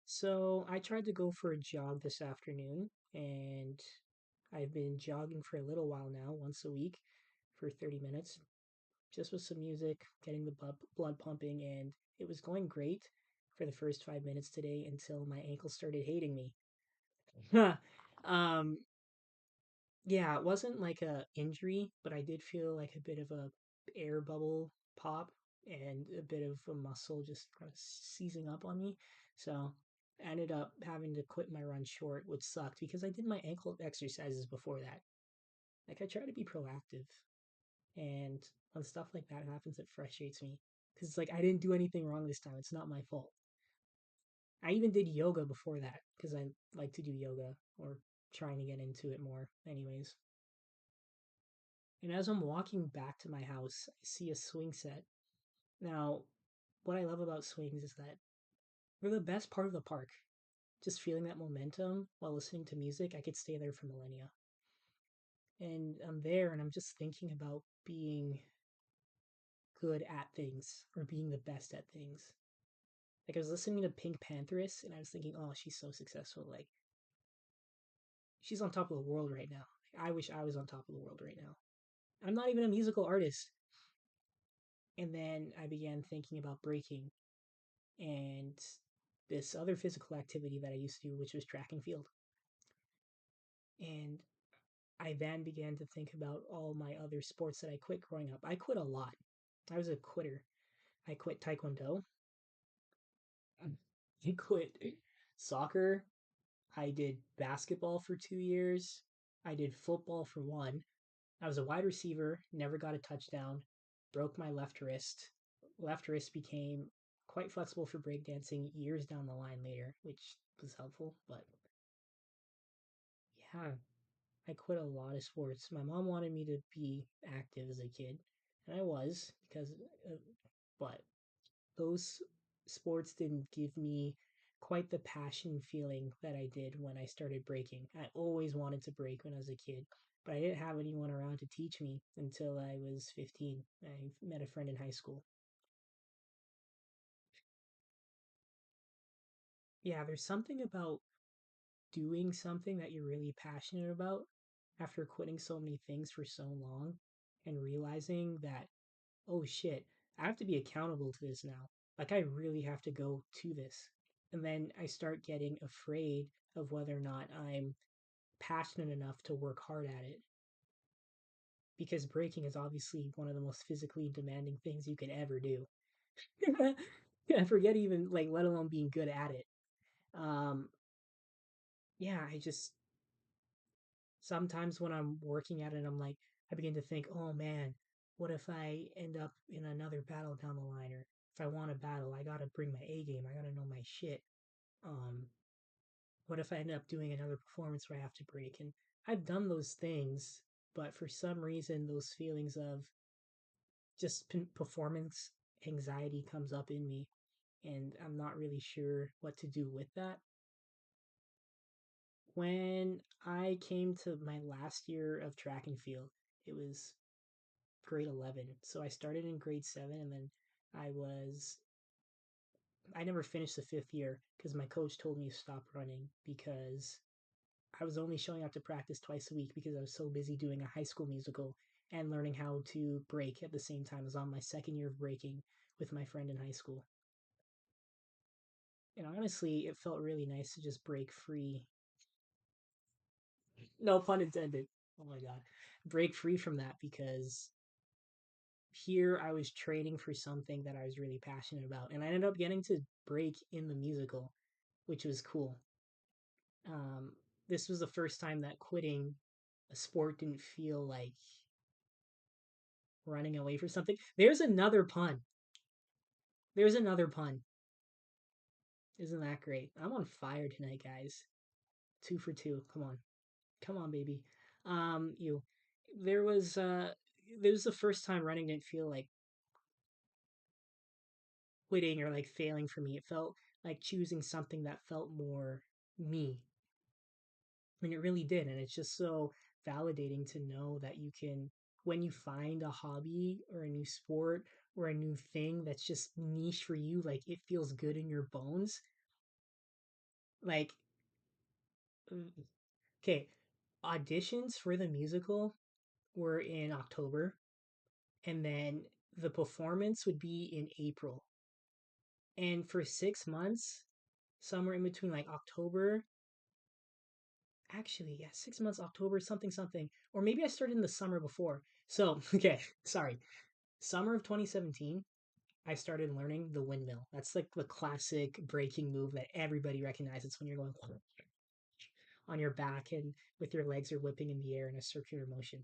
So I tried to go for a jog this afternoon, and I've been jogging for a little while now, once a week for 30 minutes, just with some music, getting the blood pumping, and it was going great for the first 5 minutes today until my ankle started hating me. um, yeah, it wasn't like a injury, but I did feel like a bit of a air bubble pop and a bit of a muscle just kind of seizing up on me. So I ended up having to quit my run short, which sucked because I did my ankle exercises before that. Like I try to be proactive, and when stuff like that happens, it frustrates me because it's like I didn't do anything wrong this time. It's not my fault. I even did yoga before that because I like to do yoga or trying to get into it more, anyways. And as I'm walking back to my house, I see a swing set. Now, what I love about swings is that they're the best part of the park. Just feeling that momentum while listening to music, I could stay there for millennia. And I'm there and I'm just thinking about being good at things or being the best at things. Like I was listening to Pink Pantheress and I was thinking, oh, she's so successful. Like she's on top of the world right now. I wish I was on top of the world right now. I'm not even a musical artist. And then I began thinking about breaking and this other physical activity that I used to do, which was track and field. And I then began to think about all my other sports that I quit growing up. I quit a lot. I was a quitter. I quit Taekwondo. I quit soccer. I did basketball for 2 years. I did football for one. I was a wide receiver, never got a touchdown, broke my left wrist. Left wrist became quite flexible for breakdancing years down the line later, which was helpful. But yeah, I quit a lot of sports. My mom wanted me to be active as a kid, and I was because, but those sports didn't give me quite the passion feeling that I did when I started breaking. I always wanted to break when I was a kid, but I didn't have anyone around to teach me until I was 15. I met a friend in high school. Yeah, there's something about doing something that you're really passionate about after quitting so many things for so long and realizing that, oh shit, I have to be accountable to this now. Like, I really have to go to this. And then I start getting afraid of whether or not I'm passionate enough to work hard at it. Because breaking is obviously one of the most physically demanding things you could ever do. I forget even, like, let alone being good at it. Um, yeah, I just, sometimes when I'm working at it, I'm like, I begin to think, oh man, what if I end up in another battle down the line? Or if I want a battle, I gotta bring my A game. I gotta know my shit. Um, what if I end up doing another performance where I have to break? And I've done those things, but for some reason, those feelings of just performance anxiety comes up in me, and I'm not really sure what to do with that. When I came to my last year of track and field, it was grade 11. So I started in grade 7 and then I was I never finished the 5th year because my coach told me to stop running because I was only showing up to practice twice a week because I was so busy doing a high school musical and learning how to break at the same time. I was on my second year of breaking with my friend in high school. And honestly, it felt really nice to just break free. No pun intended. Oh my god. Break free from that because here I was training for something that I was really passionate about. And I ended up getting to break in the musical, which was cool. Um, this was the first time that quitting a sport didn't feel like running away from something. There's another pun. There's another pun. Isn't that great? I'm on fire tonight, guys. Two for two. Come on. Come on, baby. You. There was there was the first time running didn't feel like quitting or like failing for me. It felt like choosing something that felt more me. And it really did. And it's just so validating to know that you can, when you find a hobby or a new sport or a new thing that's just niche for you, like it feels good in your bones. Like, okay, auditions for the musical were in October, and then the performance would be in April. And for 6 months, somewhere in between like October, actually, yeah, 6 months, October, something, something, or maybe I started in the summer before. So, okay, sorry. Summer of 2017, I started learning the windmill. That's like the classic breaking move that everybody recognizes when you're going on your back and with your legs are whipping in the air in a circular motion.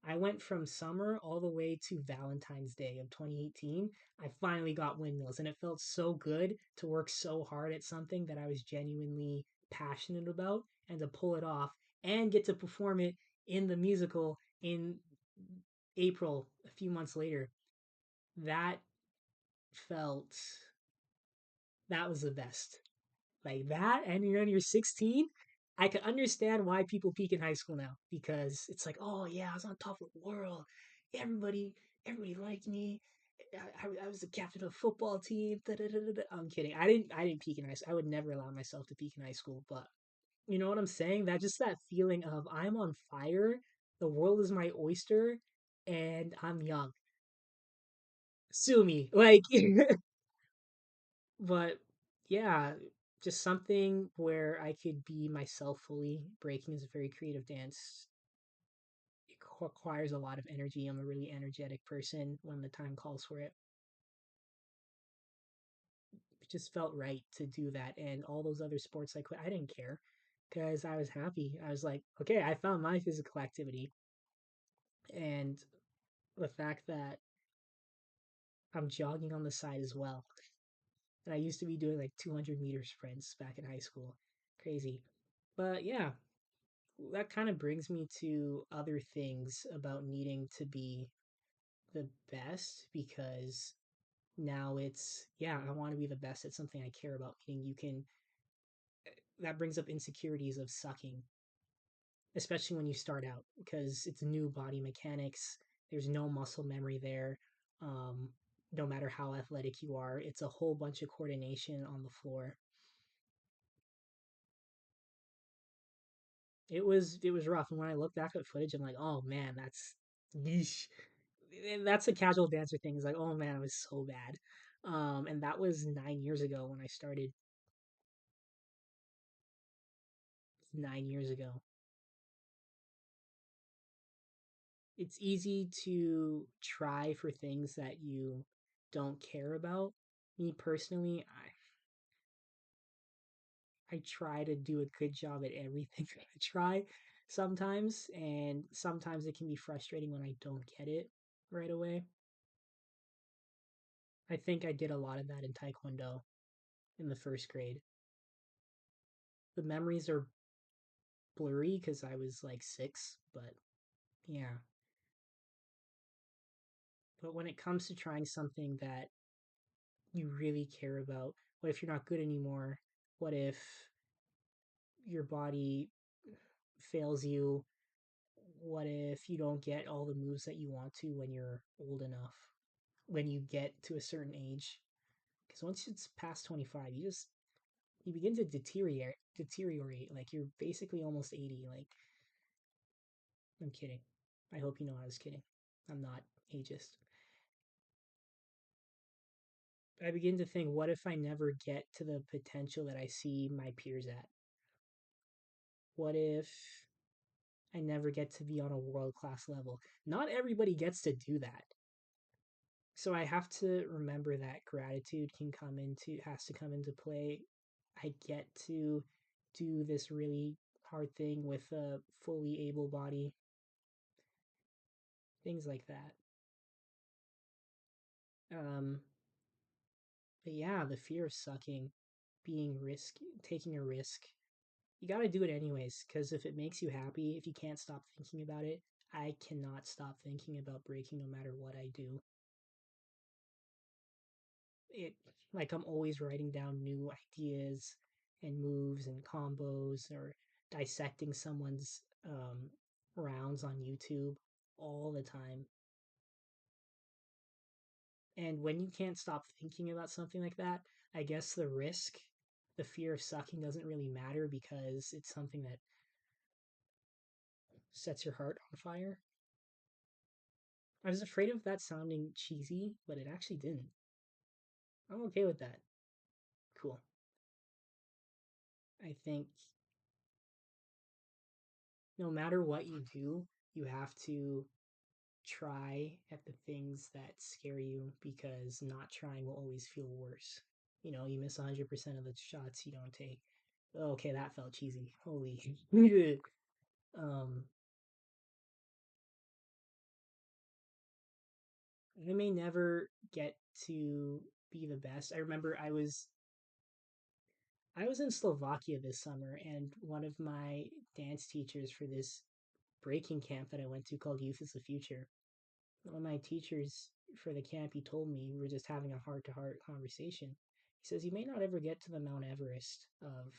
I went from summer all the way to Valentine's Day of 2018. I finally got windmills, and it felt so good to work so hard at something that I was genuinely passionate about and to pull it off and get to perform it in the musical in April, a few months later. That felt, that was the best. Like that, and you're 16. I can understand why people peak in high school now because it's like, oh yeah, I was on top of the world. Everybody, everybody liked me. I was the captain of the football team. Da, da, da, da, da. I'm kidding. I didn't peak in high school. I would never allow myself to peak in high school. But you know what I'm saying? That just that feeling of I'm on fire. The world is my oyster, and I'm young. Sue me, like. But yeah, just something where I could be myself fully. Breaking is a very creative dance. It requires a lot of energy. I'm a really energetic person when the time calls for it. It just felt right to do that. And all those other sports I quit, I didn't care because I was happy. I was like, okay, I found my physical activity. And the fact that I'm jogging on the side as well. And I used to be doing like 200-meter sprints back in high school. Crazy. But yeah, that kind of brings me to other things about needing to be the best because now it's, yeah, I want to be the best at something I care about. Meaning you can, that brings up insecurities of sucking, especially when you start out because it's new body mechanics. There's no muscle memory there. Um, no matter how athletic you are, it's a whole bunch of coordination on the floor. It was rough, and when I look back at footage, I'm like, oh man, yeesh. That's a casual dancer thing. It's like, oh man, it was so bad. And that was 9 years ago when I started. 9 years ago. It's easy to try for things that you don't care about. Me personally, I try to do a good job at everything that I try sometimes, and sometimes it can be frustrating when I don't get it right away. I think I did a lot of that in Taekwondo in the first grade. The memories are blurry because I was like 6, but yeah. But when it comes to trying something that you really care about, what if you're not good anymore? What if your body fails you? What if you don't get all the moves that you want to when you're old enough? When you get to a certain age? Because once it's past 25, you begin to deteriorate. Like you're basically almost 80. Like, I'm kidding. I hope you know I was kidding. I'm not ageist. I begin to think, what if I never get to the potential that I see my peers at? What if I never get to be on a world class level? Not everybody gets to do that. So I have to remember that gratitude has to come into play. I get to do this really hard thing with a fully able body, things like that. Um, but yeah, the fear of sucking, taking a risk, you got to do it anyways because if it makes you happy, if you can't stop thinking about it, I cannot stop thinking about breaking no matter what I do. It like I'm always writing down new ideas and moves and combos or dissecting someone's rounds on YouTube all the time. And when you can't stop thinking about something like that, I guess the risk the fear of sucking doesn't really matter because it's something that sets your heart on fire. I was afraid of that sounding cheesy, but it actually didn't. I'm okay with that. Cool. I think no matter what you do, you have to try at the things that scare you because not trying will always feel worse. You know, you miss 100% of the shots you don't take. Okay, that felt cheesy. Holy. um, I may never get to be the best. I remember I was in Slovakia this summer, and one of my dance teachers for this breaking camp that I went to called Youth is the Future. One of my teachers for the camp, he told me, we were just having a heart to heart conversation. He says, you may not ever get to the Mount Everest of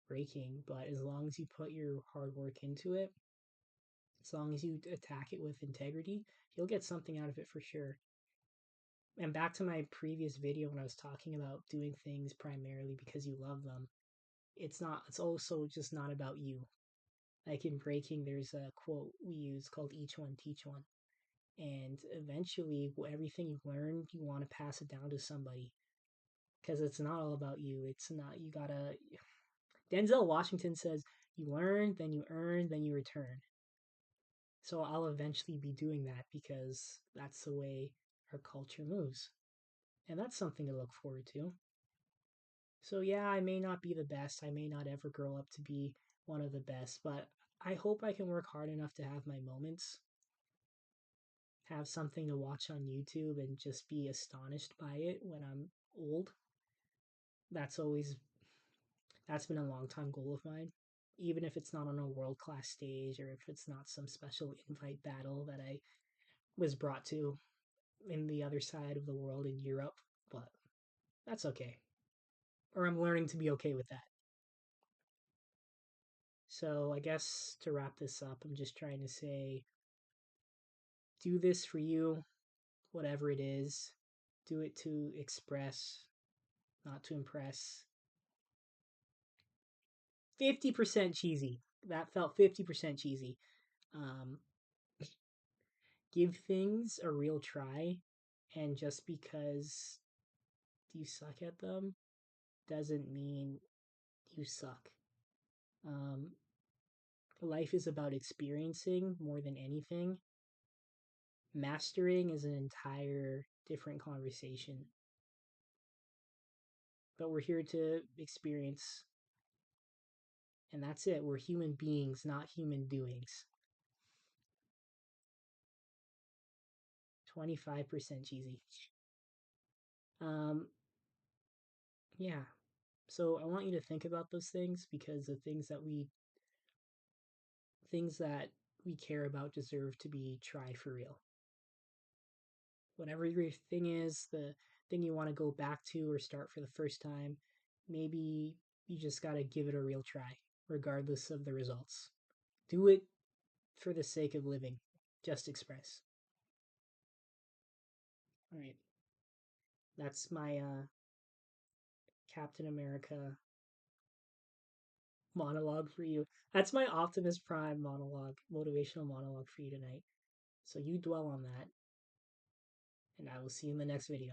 breaking, but as long as you put your hard work into it, as long as you attack it with integrity, you'll get something out of it for sure. And back to my previous video when I was talking about doing things primarily because you love them, it's also just not about you. Like in breaking, there's a quote we use called each one teach one. And eventually, everything you've learned, you want to pass it down to somebody because it's not all about you. It's not, you gotta. Denzel Washington says, you learn, then you earn, then you return. So I'll eventually be doing that because that's the way our culture moves. And that's something to look forward to. So yeah, I may not be the best. I may not ever grow up to be one of the best, but I hope I can work hard enough to have my moments, have something to watch on YouTube and just be astonished by it when I'm old. That's always that's been a long time goal of mine. Even if it's not on a world class stage or if it's not some special invite battle that I was brought to in the other side of the world in Europe, but that's okay. Or I'm learning to be okay with that. So I guess to wrap this up, I'm just trying to say do this for you, whatever it is. Do it to express, not to impress. 50% cheesy. That felt 50% cheesy. Um, give things a real try, and just because you suck at them doesn't mean you suck. Um, life is about experiencing more than anything. Mastering is an entire different conversation, but we're here to experience, and that's it. We're human beings, not human doings. 25% cheesy. Um, yeah. So I want you to think about those things because the things that we care about deserve to be tried for real. Whatever your thing is, the thing you want to go back to or start for the first time, maybe you just got to give it a real try, regardless of the results. Do it for the sake of living. Just express. All right. That's my Captain America monologue for you. That's my Optimus Prime monologue, motivational monologue for you tonight. So you dwell on that, and I will see you in the next video.